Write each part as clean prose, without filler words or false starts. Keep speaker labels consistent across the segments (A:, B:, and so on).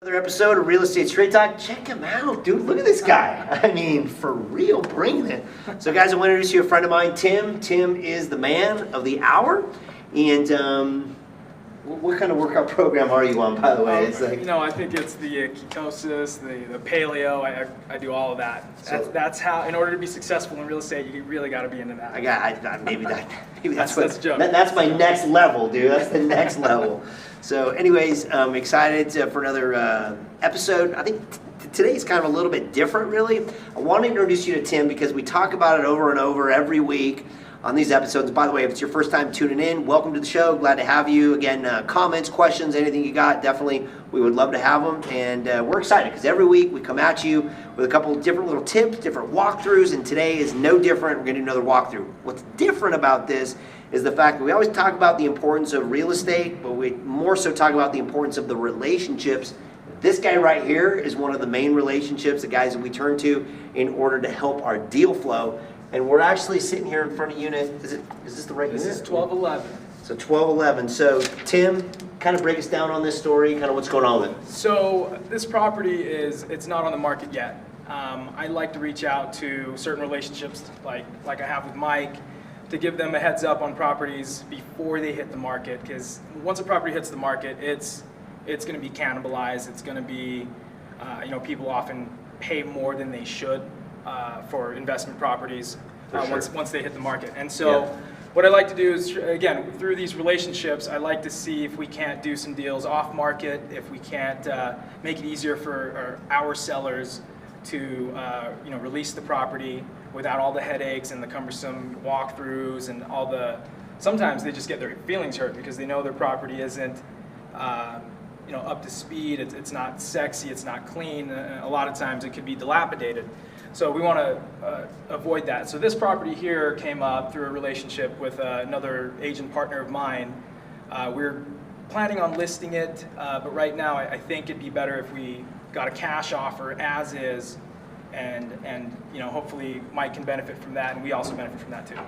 A: Another episode of Real Estate Straight Talk. Check him out, dude. Look at this guy. I mean, for real, bringing it. So, guys, I want to introduce you to a friend of mine, Tim. Tim is the man of the hour. And what kind of workout program are you on, by the way?
B: It's like, I think it's the ketosis, the paleo. I do all of that. That's how. In order to be successful in real estate, you really got to be into that.
A: Maybe that's my next level, dude. That's the next level. So, anyways, I'm excited for another episode. I think today's kind of a little bit different, really. I want to introduce you to Tim because we talk about it over and over every week on these episodes. By the way, if it's your first time tuning in, welcome to the show. Glad to have you. Again, comments, questions, anything you got, definitely we would love to have them. And we're excited because every week we come at you with a couple of different little tips, different walkthroughs, and today is no different. We're going to do another walkthrough. What's different about this is the fact that we always talk about the importance of real estate, but we more so talk about the importance of the relationships. This guy right here is one of the main relationships, the guys that we turn to in order to help our deal flow. And we're actually sitting here in front of unit, is this the right unit?
B: This is 1211.
A: So 1211. So Tim, kind of break us down on this story, kind of what's going on with it.
B: So this property it's not on the market yet. I like to reach out to certain relationships like I have with Mike to give them a heads up on properties before they hit the market, because once a property hits the market, it's going to be cannibalized. It's going to be, people often pay more than they should for investment properties once they hit the market. And so what I like to do is, again, through these relationships, I like to see if we can't do some deals off market, if we can't make it easier for our sellers to release the property without all the headaches and the cumbersome walkthroughs and all the, sometimes they just get their feelings hurt because they know their property isn't up to speed, it's not sexy, it's not clean, a lot of times it could be dilapidated. So we want to avoid that. So this property here came up through a relationship with another agent partner of mine. We're planning on listing it, but right now I think it'd be better if we got a cash offer as is, and hopefully Mike can benefit from that, and we also benefit from that too.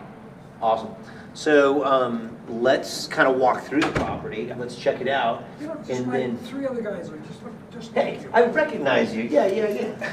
A: Awesome. So let's kind of walk through the property and let's check it out.
C: And then three other guys are just
A: hey, I recognize you. Yeah.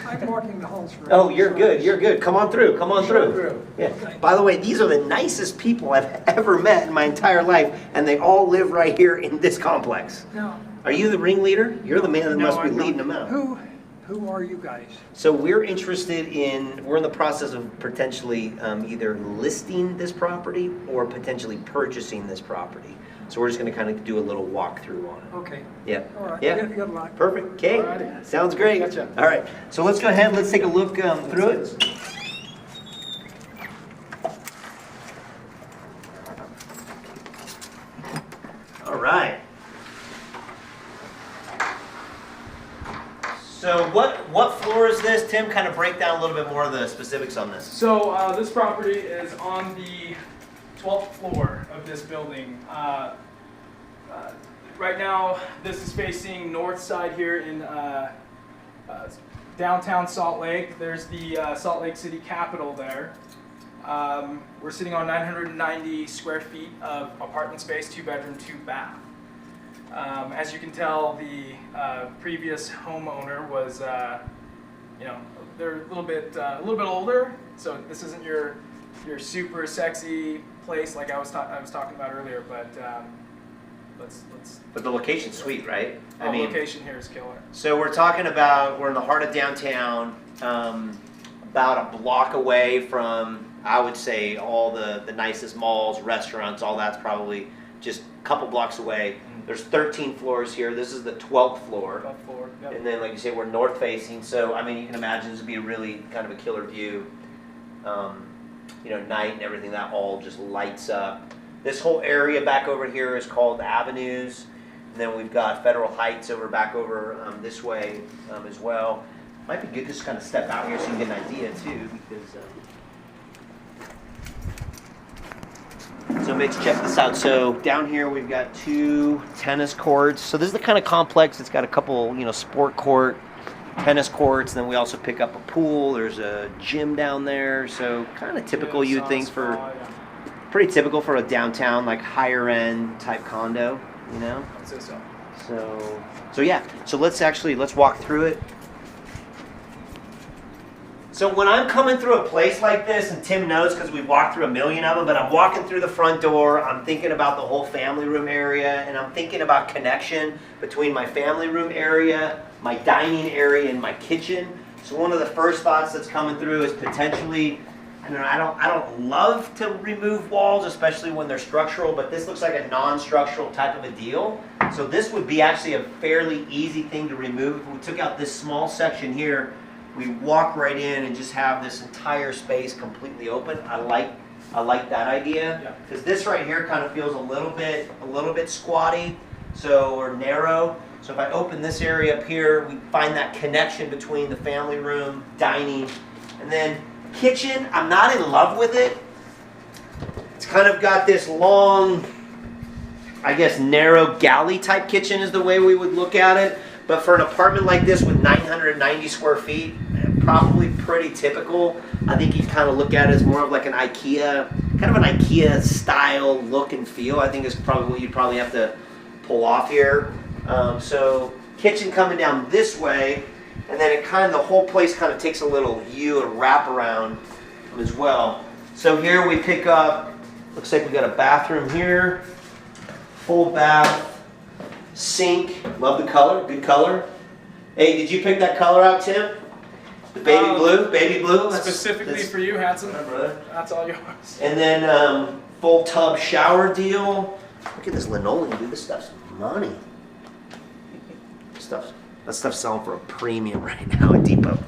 C: I'm marking the homes for.
A: Oh, you're good. You're good. Come on through. Come on through. Yeah.
C: Okay.
A: By the way, these are the nicest people I've ever met in my entire life, and they all live right here in this complex.
C: Now,
A: are you the ringleader? You're the man that must be leading them out.
C: Who are you guys?
A: So we're in the process of potentially either listing this property or potentially purchasing this property. So we're just going to kind of do a little walkthrough on it.
C: Okay.
A: Yeah.
C: All right.
A: Yeah.
C: You got a lot.
A: Perfect. Okay.
B: Alrighty.
A: Sounds great.
B: Gotcha.
A: All right. So let's go ahead. Let's take a look through it. All right. So what floor is this, Tim? Kind of break down a little bit more of the specifics on this.
B: So this property is on the 12th floor of this building. Right now, this is facing north side here in downtown Salt Lake. There's the Salt Lake City Capitol there. We're sitting on 990 square feet of apartment space, 2-bedroom, 2-bath. As you can tell, the previous homeowner was, they're a little bit older. So this isn't your super sexy place like I was talking about earlier. But let's.
A: But the location's sweet, right?
B: The location here is killer.
A: So we're in the heart of downtown, about a block away from, I would say, all the nicest malls, restaurants. All that's probably just a couple blocks away. There's 13 floors here. This is the 12th floor.
B: 12th floor, yep.
A: And then, like you say, we're north facing. So, I mean, you can imagine this would be a really kind of a killer view. Night and everything, that all just lights up. This whole area back over here is called Avenues. And then we've got Federal Heights back over this way as well. Might be good just to kind of step out here so you can get an idea too, because so let's check this out. So down here we've got 2 tennis courts. So this is the kind of complex. It's got a couple, sport court, tennis courts, and then we also pick up a pool. There's a gym down there. So kind of typical, you'd think, pretty typical for a downtown, like higher end type condo,
B: I'd say so.
A: So yeah, so let's walk through it. So when I'm coming through a place like this, and Tim knows because we've walked through a million of them, but I'm walking through the front door, I'm thinking about the whole family room area, and I'm thinking about connection between my family room area, my dining area, and my kitchen. So one of the first thoughts that's coming through is potentially, I don't love to remove walls, especially when they're structural, but this looks like a non-structural type of a deal. So this would be actually a fairly easy thing to remove. If we took out this small section here, we walk right in and just have this entire space completely open. I like that idea, because this right here kind of feels a little bit squatty, or narrow. So if I open this area up here, we find that connection between the family room, dining, and then kitchen. I'm not in love with it. It's kind of got this long, I guess, narrow galley type kitchen is the way we would look at it. But for an apartment like this with 990 square feet, probably pretty typical. I think you kind of look at it as more of like an IKEA style look and feel. I think is probably what you'd probably have to pull off here. So kitchen coming down this way, and then the whole place kind of takes a little U and wrap around as well. So here we pick up, looks like we got a bathroom here, full bath. Sink, love the color, good color. Hey, did you pick that color out, Tim? The baby blue,
B: Specifically for you, Hanson.
A: Brother.
B: That's all yours.
A: And then full tub shower deal. Look at this linoleum, dude. This stuff's money. That stuff's selling for a premium right now at Depot.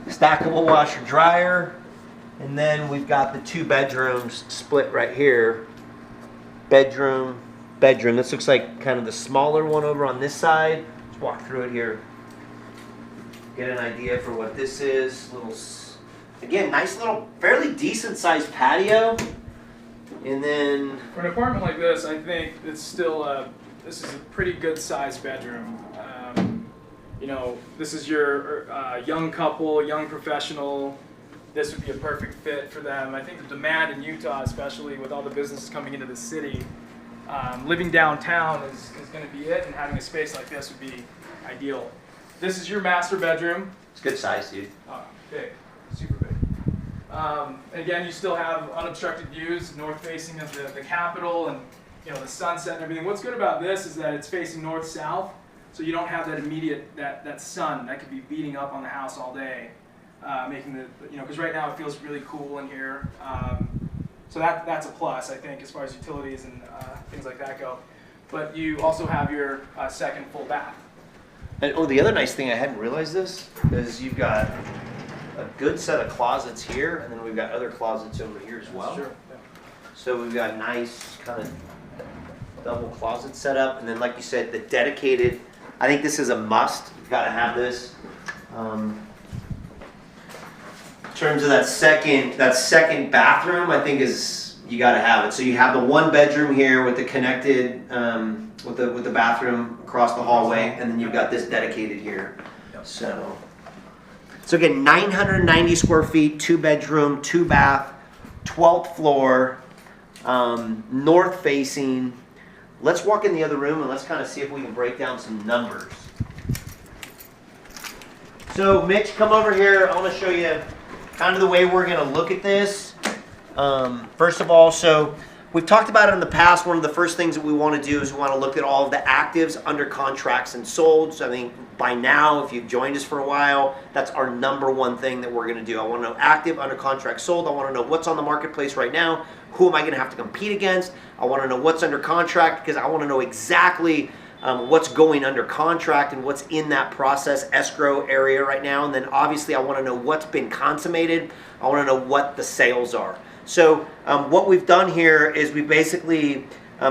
A: Stackable washer dryer, and then we've got the 2 bedrooms split right here. Bedroom. This looks like kind of the smaller one over on this side. Let's walk through it here. Get an idea for what this is. Again, nice little, fairly decent sized patio. And then
B: for an apartment like this, I think it's still this is a pretty good sized bedroom. This is your young couple, young professional. This would be a perfect fit for them. I think the demand in Utah, especially with all the businesses coming into the city, living downtown is going to be it, and having a space like this would be ideal. This is your master bedroom.
A: It's good size, dude.
B: Big, super big. Again, you still have unobstructed views, north facing of the Capitol, and the sunset and everything. What's good about this is that it's facing north-south, so you don't have that immediate that sun that could be beating up on the house all day, making because right now it feels really cool in here. So that's a plus, I think, as far as utilities and things like that go. But you also have your second full bath.
A: And the other nice thing, I hadn't realized this, is you've got a good set of closets here, and then we've got other closets over here as well.
B: Sure. Yeah.
A: So we've got nice kind of double closet setup, and then like you said, the dedicated. I think this is a must. You've got to have this. In terms of that second bathroom, I think you got to have it. So you have the 1 bedroom here with the connected with the bathroom across the hallway, and then you've got this dedicated here.
B: Yep.
A: So again, 990 square feet, 2 bedroom, 2 bath, 12th floor, north facing. Let's walk in the other room and let's kind of see if we can break down some numbers. So Mitch, come over here. I want to show you kind of the way we're going to look at this. First of all, so we've talked about it in the past. One of the first things that we want to do is we want to look at all of the actives, under contracts, and sold. So I think by now, if you've joined us for a while, that's our number one thing that we're going to do. I want to know active, under contract, sold. I want to know what's on the marketplace right now. Who am I going to have to compete against? I want to know what's under contract, because I want to know exactly what's going under contract and what's in that process escrow area right now. And then obviously I want to know what's been consummated. I want to know what the sales are. So what we've done here is we basically,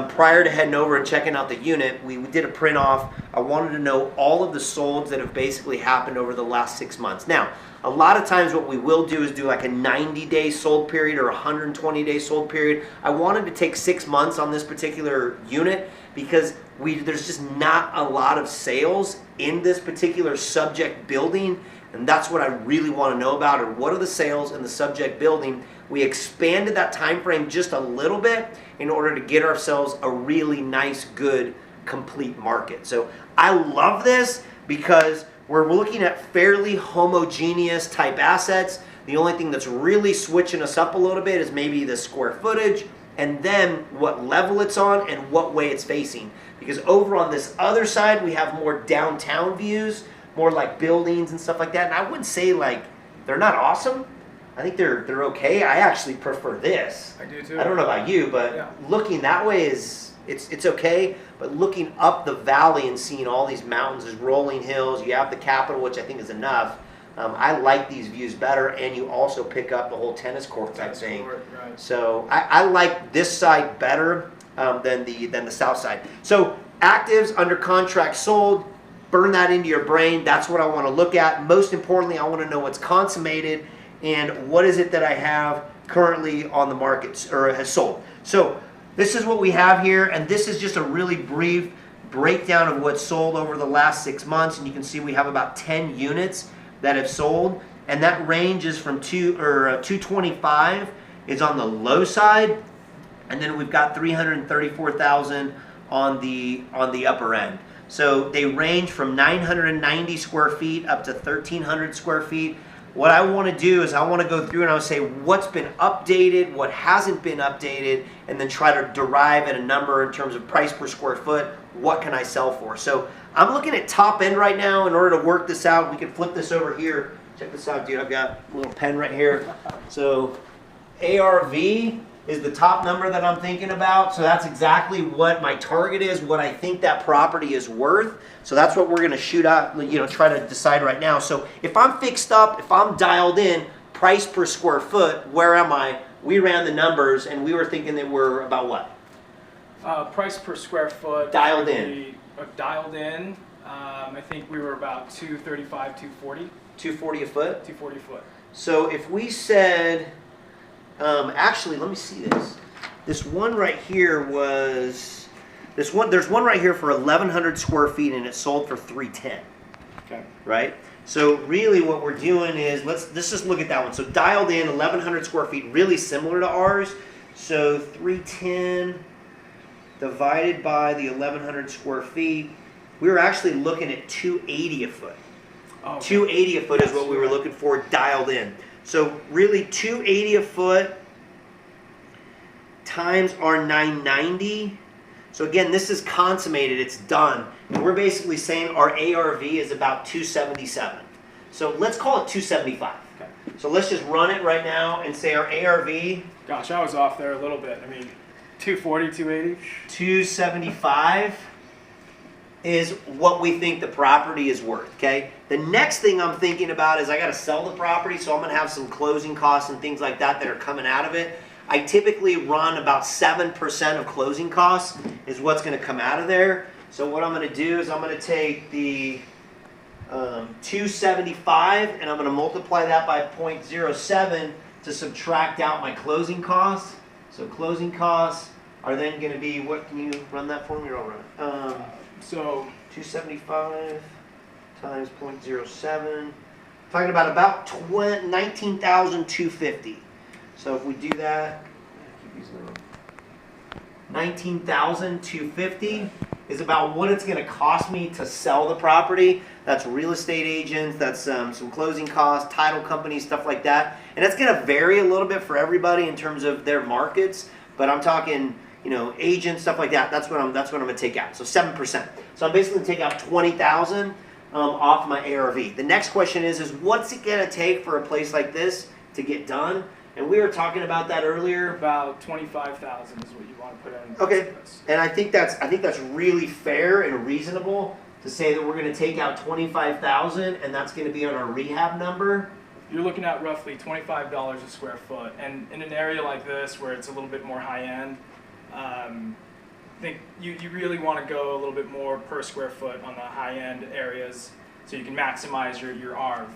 A: prior to heading over and checking out the unit, we did a print off. I wanted to know all of the solds that have basically happened over the last 6 months. Now, a lot of times what we will do is do like a 90-day sold period or a 120-day sold period. I wanted to take 6 months on this particular unit because there's just not a lot of sales in this particular subject building, and that's what I really want to know about, or what are the sales in the subject building. We expanded that time frame just a little bit in order to get ourselves a really nice, good complete market. So I love this because we're looking at fairly homogeneous type assets. The only thing that's really switching us up a little bit is maybe the square footage and then what level it's on and what way it's facing. Because over on this other side, we have more downtown views, more like buildings and stuff like that. And I wouldn't say like they're not awesome. I think they're okay. I actually prefer this.
B: I do too.
A: I don't know about you, but
B: yeah.
A: Looking that way is it's okay. But looking up the valley and seeing all these mountains, there's rolling hills. You have the Capitol, which I think is enough. I like these views better, and you also pick up the whole tennis court type thing.
B: Right.
A: So I like this side better than the south side. So actives under contract sold. Burn that into your brain. That's what I want to look at. Most importantly, I want to know what's consummated and what is it that I have currently on the market or has sold. So this is what we have here, and this is just a really brief breakdown of what's sold over the last 6 months. And you can see we have about 10 units that have sold, and that range is from 225 is on the low side, and then we've got 334,000 on the upper end. So they range from 990 square feet up to 1,300 square feet. What I want to do is I want to go through and I want to say what's been updated, what hasn't been updated, and then try to derive at a number in terms of price per square foot. What can I sell for? So I'm looking at top end right now. In order to work this out, we can flip this over here. Check this out, dude. I've got a little pen right here. So ARV is the top number that I'm thinking about. So that's exactly what my target is, what I think that property is worth. So that's what we're going to shoot out, try to decide right now. So if I'm fixed up, if I'm dialed in, price per square foot, where am I? We ran the numbers and we were thinking that we're about what?
B: Price per square foot.
A: Dialed in.
B: Dialed in. I think we were about 235, 240.
A: 240 a foot?
B: 240 a foot.
A: So if we said, actually, let me see this. This one right here was, there's one right here for 1,100 square feet and it sold for 310.
B: Okay.
A: Right? So really what we're doing is, let's just look at that one. So dialed in, 1,100 square feet, really similar to ours. So 310 divided by the 1,100 square feet, we were actually looking at 280 a foot.
B: Okay.
A: 280 a foot is what we were looking for dialed in. So really 280 a foot times our 990. So again, this is consummated, it's done. And we're basically saying our ARV is about 277. So let's call it 275.
B: Okay.
A: So let's just run it right now and say our ARV.
B: Gosh, I was off there a little bit. I mean, 240, 280.
A: 275 is what we think the property is worth, okay? The next thing I'm thinking about is I got to sell the property, so I'm going to have some closing costs and things like that are coming out of it. I typically run about 7% of closing costs is what's going to come out of there. So what I'm going to do is I'm going to take the 275 and I'm going to multiply that by 0.07 to subtract out my closing costs. So closing costs are then going to be, what, can you run that for me or I'll run it?
B: So
A: 275 times 0.07, talking about 19,250. So if we do that, 19,250 is about what it's going to cost me to sell the property. That's real estate agents, that's some closing costs, title companies, stuff like that. And it's going to vary a little bit for everybody in terms of their markets, but I'm talking, agents, stuff like that. That's what I'm going to take out. So 7%. So I'm basically going to take out 20,000 off my ARV. The next question is what's it going to take for a place like this to get done? And we were talking about that earlier.
B: About 25,000 is what you want to put in.
A: Okay, and I think that's really fair and reasonable to say that we're going to take out 25,000, and that's going to be on our rehab number.
B: You're looking at roughly $25 a square foot, and in an area like this where it's a little bit more high end, I think you really want to go a little bit more per square foot on the high end areas, so you can maximize your ARV.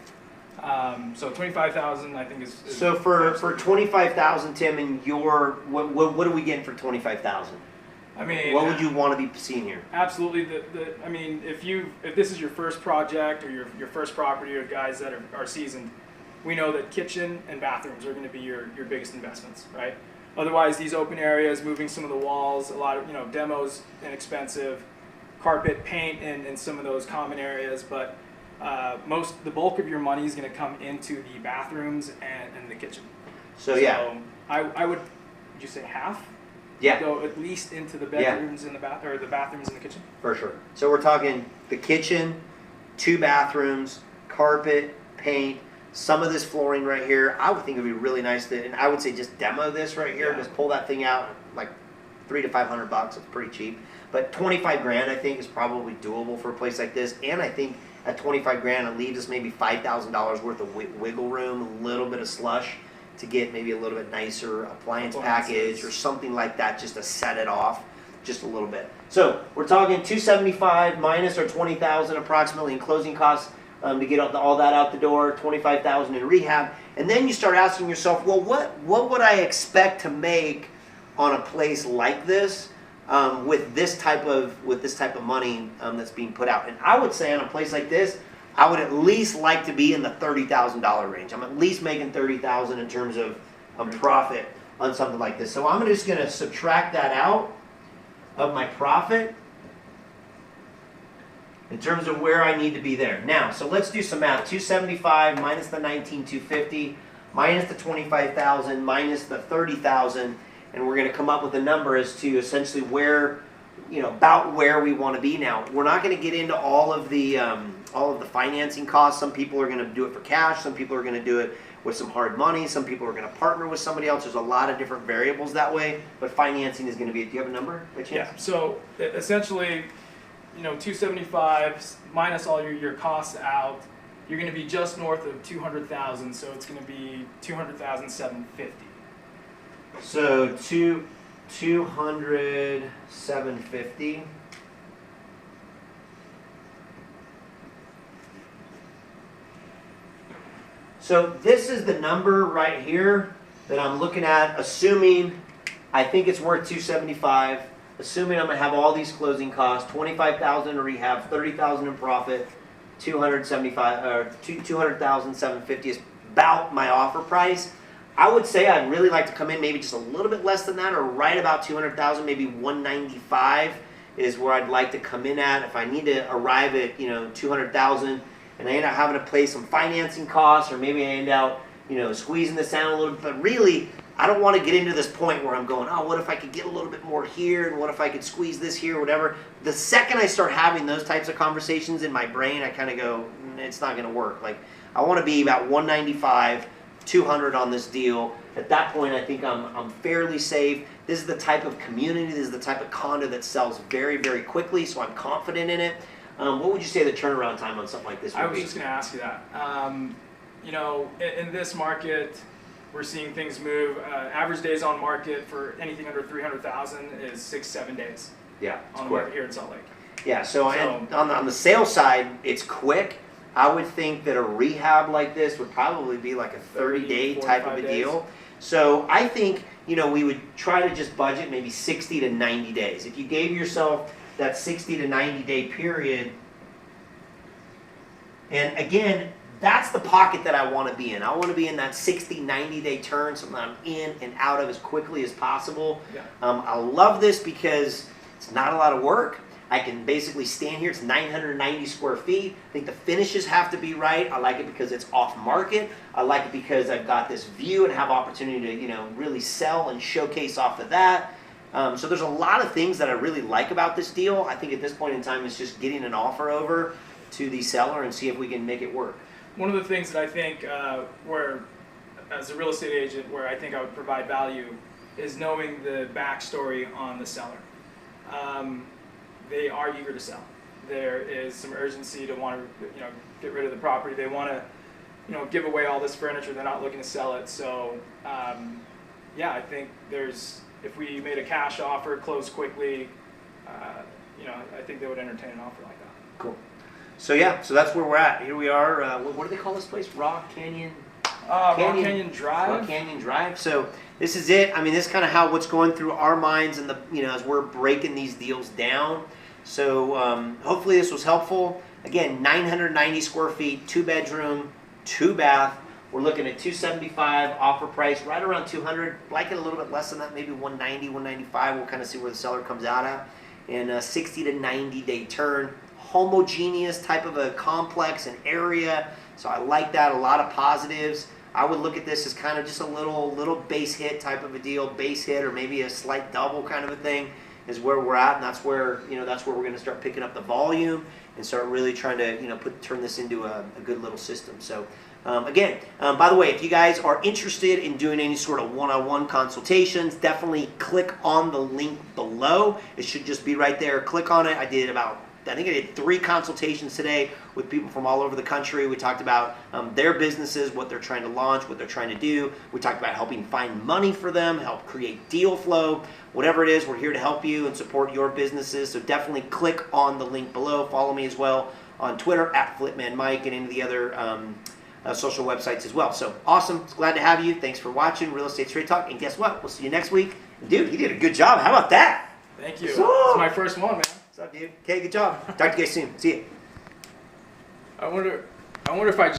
B: So 25,000, I think is
A: so for 25,000, Tim, and what are we getting for 25,000?
B: I mean,
A: what would you want to be seeing here?
B: Absolutely. I mean, if this is your first project or your first property or guys that are seasoned, we know that kitchen and bathrooms are going to be your biggest investments, right? Otherwise, these open areas, moving some of the walls, a lot of demos inexpensive. carpet, paint, and some of those common areas, but the bulk of your money is going to come into the bathrooms and the kitchen.
A: So yeah,
B: I would you say half?
A: Yeah.
B: Go at least into the bedrooms and the bathrooms in the kitchen.
A: For sure. So we're talking the kitchen, 2 bathrooms, carpet, paint, some of this flooring right here. I would think it would be really nice to, and I would say just demo this right here. Just pull that thing out, like $300 to $500. It's pretty cheap. But 25 grand I think is probably doable for a place like this. And I think at 25 grand it leaves us maybe $5,000 worth of wiggle room, a little bit of slush to get maybe a little bit nicer appliance package or something like that, just to set it off just a little bit. So we're talking 275 minus our 20,000 approximately in closing costs to get all that out the door, 25,000 in rehab, and then you start asking yourself, well, what would I expect to make on a place like this with this type of money that's being put out? And I would say on a place like this, I would at least like to be in the $30,000 range. I'm at least making $30,000 in terms of profit on something like this. So I'm just going to subtract that out of my profit in terms of where I need to be there. Now, so let's do some math. 275 minus the 19,250 minus the 25,000 minus the 30,000, and we're going to come up with a number as to essentially where, about where we want to be. Now, we're not going to get into all of the financing costs. Some people are going to do it for cash. Some people are going to do it with some hard money. Some people are going to partner with somebody else. There's a lot of different variables that way, but financing is going to be. Do you have a number by chance?
B: Yeah. So essentially, 275 minus all your costs out, you're going to be just north of 200,000. So it's going to be 200,750.
A: So 200,750. So this is the number right here that I'm looking at, assuming I think it's worth 275, assuming I'm going to have all these closing costs, 25,000 in rehab, 30,000 in profit, 200,750 is about my offer price. I would say I'd really like to come in maybe just a little bit less than that, or right about 200,000, maybe 195 is where I'd like to come in at. If I need to arrive at 200,000 and I end up having to pay some financing costs, or maybe I end up squeezing this down a little bit, but really I don't want to get into this point where I'm going, oh, what if I could get a little bit more here, and what if I could squeeze this here, or whatever. The second I start having those types of conversations in my brain, I kind of go, it's not going to work. Like, I want to be about 195, 200 on this deal. At that point, I think I'm fairly safe. This is the type of community, this is the type of condo that sells very, very quickly, so I'm confident in it. What would you say the turnaround time on something like this would be?
B: I was just going to ask you that. In this market, we're seeing things move. Average days on market for anything under 300,000 is 6-7 days.
A: Yeah,
B: on the market here in Salt Lake.
A: Yeah, so and on the sales side, it's quick. I would think that a rehab like this would probably be like a 30-day type of a deal. So I think we would try to just budget maybe 60 to 90 days. If you gave yourself that 60 to 90 day period, and again, that's the pocket that I want to be in. I want to be in that 60, 90 day turn, so I'm in and out of as quickly as possible.
B: Yeah.
A: I love this because it's not a lot of work. I can basically stand here. It's 990 square feet. I think the finishes have to be right. I like it because it's off market. I like it because I've got this view and have opportunity to really sell and showcase off of that. So there's a lot of things that I really like about this deal. I think at this point in time, it's just getting an offer over to the seller and see if we can make it work.
B: One of the things that I think where, as a real estate agent, where I think I would provide value is knowing the backstory on the seller. They are eager to sell. There is some urgency to want to get rid of the property. They want to give away all this furniture. They're not looking to sell it. So yeah, I think if we made a cash offer, closed quickly, I think they would entertain an offer like that.
A: Cool. So yeah, so that's where we're at. Here we are. What do they call this place? Rock Canyon
B: Drive.
A: Rock Canyon Drive. So this is it. I mean, this is kind of what's going through our minds, and as we're breaking these deals down. So hopefully this was helpful. Again, 990 square feet, 2-bedroom, 2-bath. We're looking at 275 offer price, right around 200. Like it a little bit less than that, maybe 190, 195. We'll kind of see where the seller comes out at. in a 60 to 90 day turn. Homogeneous type of a complex and area, so I like that. A lot of positives. I would look at this as kind of just a little base hit type of a deal, base hit or maybe a slight double kind of a thing is where we're at, and that's where that's where we're going to start picking up the volume and start really trying to turn this into a good little system. So again, by the way, if you guys are interested in doing any sort of one-on-one consultations, definitely click on the link below. It should just be right there. Click on it. I think I did 3 consultations today with people from all over the country. We talked about their businesses, what they're trying to launch, what they're trying to do. We talked about helping find money for them, help create deal flow. Whatever it is, we're here to help you and support your businesses. So definitely click on the link below. Follow me as well on Twitter @FlipmanMike and any of the other social websites as well. So awesome. Glad to have you. Thanks for watching Real Estate Straight Talk. And guess what? We'll see you next week. Dude, you did a good job. How about that?
B: Thank you. It's my first one, man.
A: What's up, dude? Okay, good job. Talk to you guys soon. See you.
B: I wonder if I